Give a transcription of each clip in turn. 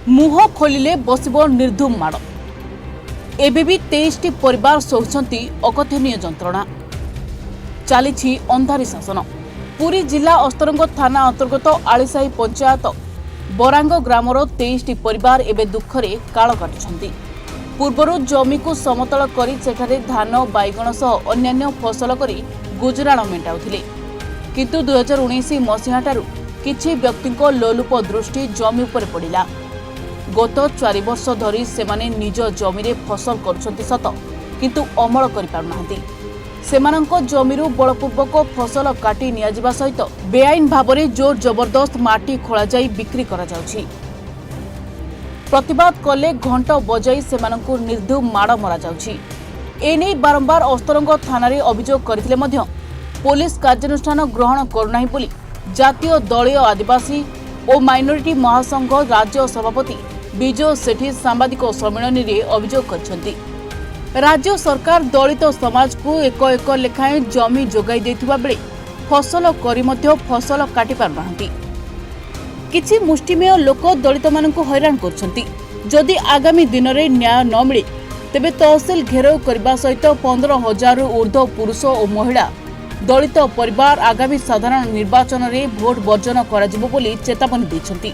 मुह खोलिले बसिब निर्धूम माड़ एबे भी 23टी परिवार सोचती अकथनीय जंत्रणा चली अंधारी शासन। पुरी जिला अस्तरंग थाना अंतर्गत आलीसाही पंचायत बरांग ग्रामर 23टी परिवार एबे दुखरे काल काटुछंती। पूर्वरु जमी को समतल करी सेठारे धान बैगण सह अन्यान्य फसल करी गुजराण मेंटाउथिले, किंतु 2019 मसीहाठारु किछि व्यक्तिको लोलुप दृष्टि जमी उपरे पड़िला। गत 4 वर्ष धरी सेमाने निज जमीरे फसल करुछंती सत, किंतु अमल करि पारुनाहांती। सेमानंको जमीरु बलपूर्वक फसल काटी नियाजिबा सहित बेआईन भावरे जोर जबरदस्त माटी खोला जाई बिक्री करा जाउछि। प्रतिवाद कले घंट बजाई सेमानंको निर्धूम माड़ मरा जाउछि। एने बारंबार अस्तरंग थानारे अभियोग करथिले मध्य पुलिस कार्यानुष्ठान ग्रहण करुनाही बोली जातीय दलीय आदिवासी और माइनोरिटी महासंघ राज्य सभापति विजय सेठी सांबादिक सम्मेलन में अभियोग करछंती। राज्य सरकार दलित समाज को एक एक लेखाएं जमी जोगाई देथिबा बेले फसल करी मध्य फसल काटी पारुनाहांती। किछि मुष्टिमेय लोक दलित मानकु हैरान करछंती। जदि आगामी दिन में न्याय न मिले तेबे तहसील घेराव करबा सहित 15,000 ऊर्ध्व पुरुष और महिला दलित परिवार आगामी साधारण निर्वाचन में भोट वर्जन कराजिबो बोली चेतावनी दैछंती।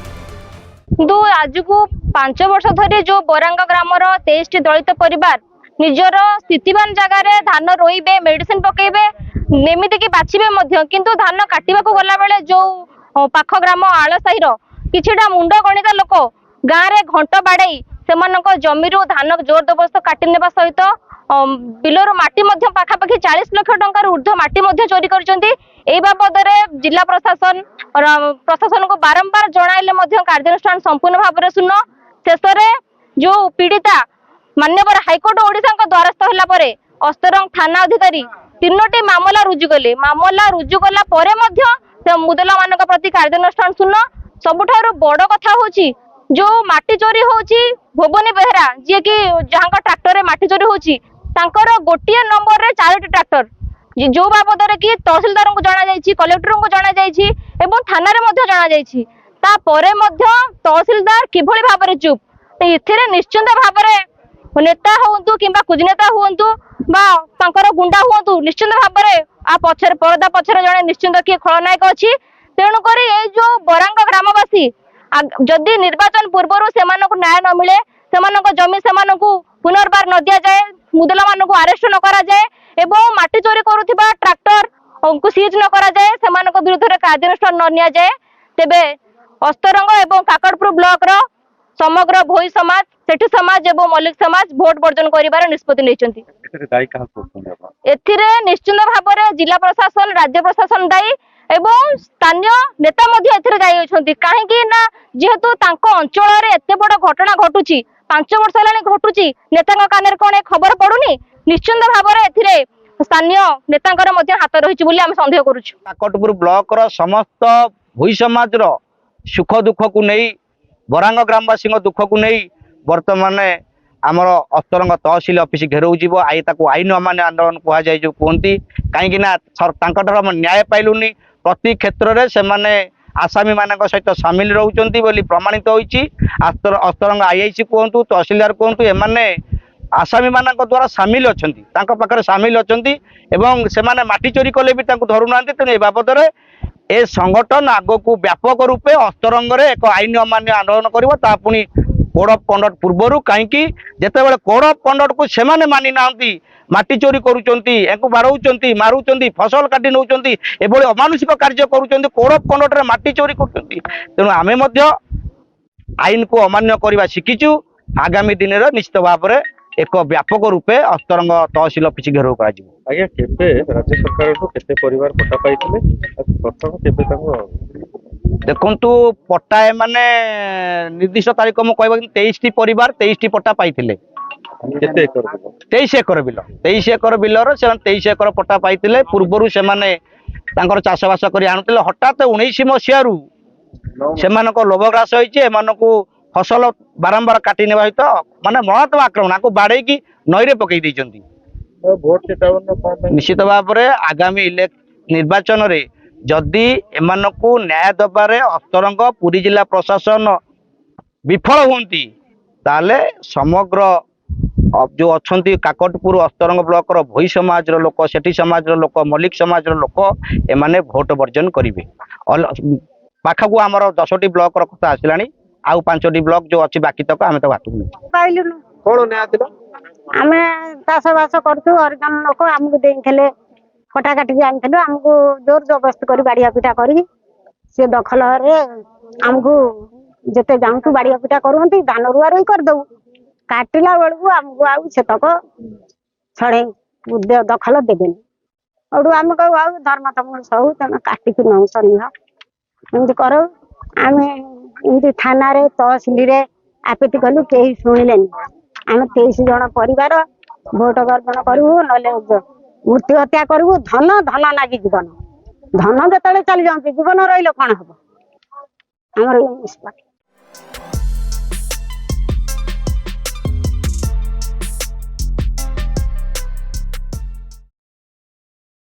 किंतु आज को 5 वर्ष धरी जो बरांग ग्रामर 23टी दलित परिवार निजर स्थितिवान जगार धान रोइबे, मेडिसिन पकेबे, नेमिति की बाछिबे मध्य, किंतु धान काटिबा को गला बेले जो पाख ग्राम आलसाहीर किछिटा मुंड गणित लोक गाँव रे घंट बाड़े सेमानक जमीरु धान जोर जबरदस्त काटी नेबा सहित बिलर माटी मध्य पाखापाखि 40 लाख टंकार ऊर्ध्व माटी मध्य चोरी करछंती। एई बाबदरे जिला प्रशासन और प्रशासन को बारंबार जणाइले मध्य कार्यानुष्ठान संपूर्ण भाव शून्य। शेषरे जो पीड़िता मान्यवर हाईकोर्ट ओडिशा द्वारस्थ होला परे अस्तरंग थाना अधिकारी 3टी मामला रुजु कले। मामला रुजु कला परे मध्य मुदला मानक प्रति कार्यानुष्ठान शून्य। सबुठारु बड़ कथा होची जो माटी चोरी होची भोगनी बेहरा जे कि जहां ट्रैक्टर रे माटी चोरी होची तांकर गोटिए नंबर रे 4टी ट्रैक्टर जो बाबदरे कि तहसीलदार को जना जायछि, कलेक्टर को जना जायछि एवं थाना रे मध्य जना जायछि। ता परे मध्य तहसीलदार किभଳି भाबरे चुप। एथिरे निश्चित भाबरे नेता हुंतु किंबा कुजनेता हुंतु बा तांकर गुंडा हुंतु निश्चित भाबरे आ पछर परदा पछर जणे निश्चित कि खलनायक अछि। तेणु करी ए जो बरांग ग्रामवासी जदि निर्वाचन पूर्व सेमानकु न्याय न मिले, सेमानक जमी सेमानकु पुनर्बार न दिया जाए, मुदला मानकु अरेस्ट न करा जाए एवं माटी चोरी करुथिबा ट्रैक्टर को सीज न करा जाए, सेमानक विरुद्ध रे कार्यानुष्ठान न निया जाए, तेबे अस्तरंग एवं काकड़पुर ब्लॉक रो समग्र भोई समाज, सेठी समाज एवं मल्लिक समाज भोट वर्जन करिवार निष्पत्ति नेचंती। एथिरे निश्चित भाबरे जिला प्रशासन, राज्य प्रशासन दायी एवं स्थानीय नेता मध्य एथिरे दायी होछंती। काहेकि ना जेहेतु तांको अंचल रे एते बड़ घटना घटुची, 5 वर्ष हेलानी घटुची, नेतांक कानेर कोन खबर पडुनी, निश्चित भाबरे एथिरे स्थानीय नेतांकर मध्य हाथ रहिछि बोली हम संदेह करूछु। काकटपुर ब्लॉक रो समस्त भोई समाज रो सुख दुख को नहीं, बरांग ग्रामवासी दुख को नहीं वर्तमान आमर अस्तरंग तहसील ऑफिस घेराव जीव आई ताको आईन अमान्य आंदोलन कह जाए जो कहती कहीं न्याय पाइलुनी। प्रति क्षेत्र में से आसामी मान सहित सामिल रोचंती बोली प्रमाणित होईची। अस्तरंग आईआईसी कहतु, तहसीलदार कहतु, एमाने आसामी मान द्वारा सामिल अच्छी पाखे सामिल अच्छी एवं से माटी चोरी कले भी धरू ना। तेणु ए बाबद ए संगठन आग को व्यापक रूपे अस्तरंग रे एक आईन अमान्य आंदोलन कर पुणी कोड ऑफ कंडक्ट पूर्वर कहीं जिते कोड ऑफ कंडक्ट को सेमाने मानि नांती, माटी चोरी करुचंती, एंकु बाड़ौचंती, मारुचंती, फसल काटी नौचंती, एभली अमानुषिक कार्य करुचंती, कोड ऑफ कंडक्ट रे माटी चोरी करुचंती। तेणु आमे मध्य आईन को अमान्य करबा शिखिचु। आगामी दिन रे निश्चित भाव में एक व्यापक रूपे अस्तरंग तहसील ऑफिस घेराव करा जिवो। आज्ञा केबे राज्य सरकार को केते परिवार पट्टा पाइथिले, प्रथम केबे ताको देखंतु पट्टा माने निर्दिष्ट तारीख मु कहबा 23टी परिवार 23टी पट्टा पाइथिले। केते एकर बिल? 23 एकर बिल, 23 एकर बिलर से 23 एकर पट्टा पाइथिले। पूर्वरु से माने तांकर चाषबास करी आनुतिले। हठात 19 मसियारू सेमानक लोभग्रास होइचे, एमानकु फसल बारंबार काटी नेबा सहित माने महत्व आक्रमण को बाड़े की नईरे पकई दैचंती। भोट चेतावनी निश्चित भाव में आगामी निर्वाचन रे जदि एमानकु न्याय दबारे अस्तरंग पुरी जिला प्रशासन विफल हुंती ताले समग्र जो अच्छी काकटपुर अस्तरंग ब्लॉक भोई समाज लोक सेठी समाज लोक मल्लिक समाज लोक एमाने भोट वर्जन करेंगे पाखक आमर 10टी ब्लॉक कथा आसला आउ 5टी ब्लॉक जो अच्छी बाकी तक आम तो हाथक नहीं पाइलुनु कौन न्याय आमे चाष बास करतु हरिजन लोक आमको देइथिले कटा काटिकी आनिथिलु आमको जोर जबरदस्ती करी बाड़िया पिटा करी से दखल रे आमको जेते जाउतु बाड़िया पिटा करूंती धान रुआ रुई कर दऊ काटिला बेलू आमको आउ सेतक छड़े दखल देबेनी ओडू आम कहू आउ धर्म तम सब तमे काटिकी नौ सनिहा एमती करो आमे एमती थाना रे तहसील रे आपेति कलु केही सुनिलेनी आम 23 जन परिवार भोट गर्पण करू नले मृत्यु हत्या करू धन धन नागी जीवन धन जतले चली जाऊँ जीवन रही कौन हम आमर निष्पत्ति